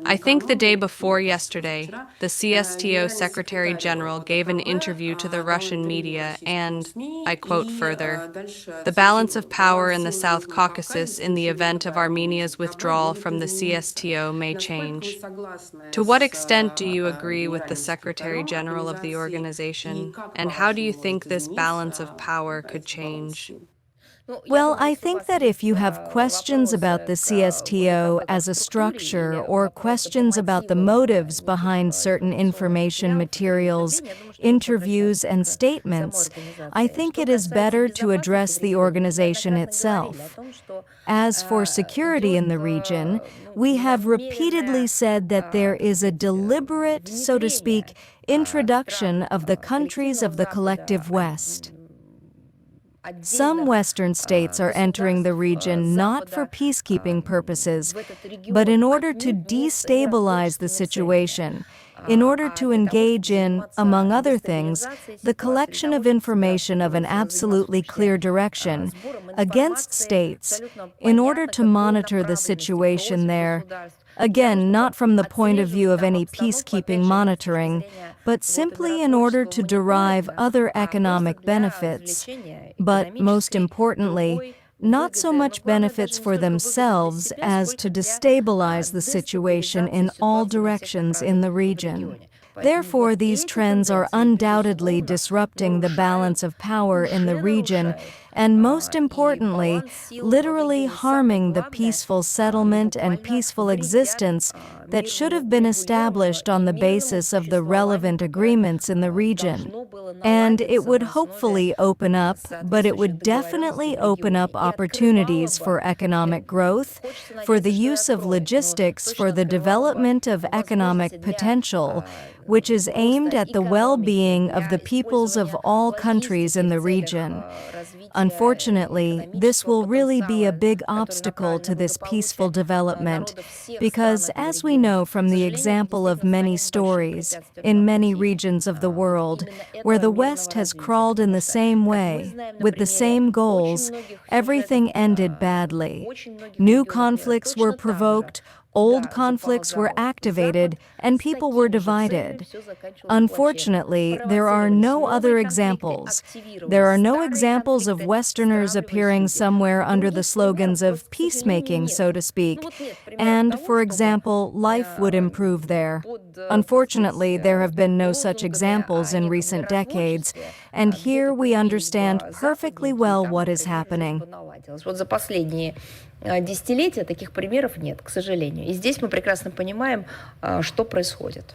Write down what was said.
I think the day before yesterday, the CSTO Secretary General gave an interview to the Russian media and, I quote further, "The balance of power in the South Caucasus in the event of Armenia's withdrawal from the CSTO may change." To what extent do you agree with the Secretary General of the organization, and how do you think this balance of power could change? Well, I think that if you have questions about the CSTO as a structure or questions about the motives behind certain information materials, interviews, and statements, I think it is better to address the organization itself. As for security in the region, we have repeatedly said that there is a deliberate, so to speak, introduction of the countries of the collective West. Some Western states are entering the region not for peacekeeping purposes, but in order to destabilize the situation, in order to engage in, among other things, the collection of information of an absolutely clear direction against states, in order to monitor the situation there. Again, not from the point of view of any peacekeeping monitoring, but simply in order to derive other economic benefits. But most importantly, not so much benefits for themselves as to destabilize the situation in all directions in the region. Therefore, these trends are undoubtedly disrupting the balance of power in the region and, most importantly, literally harming the peaceful settlement and peaceful existence that should have been established on the basis of the relevant agreements in the region. And it would hopefully open up, but it would definitely open up opportunities for economic growth, for the use of logistics, for the development of economic potential, which is aimed at the well-being of the peoples of all countries in the region. Unfortunately, this will really be a big obstacle to this peaceful development because, as we know from the example of many stories in many regions of the world, where the West has crawled in the same way, with the same goals, everything ended badly. New conflicts were provoked, old conflicts were activated, and people were divided. Unfortunately, there are no other examples. There are no examples of Westerners appearing somewhere under the slogans of peacemaking, so to speak, and, for example, life would improve there. Unfortunately, there have been no such examples in recent decades, and here we understand perfectly well what is happening. За последние десятилетия таких примеров нет, к сожалению. И здесь мы прекрасно понимаем, что происходит.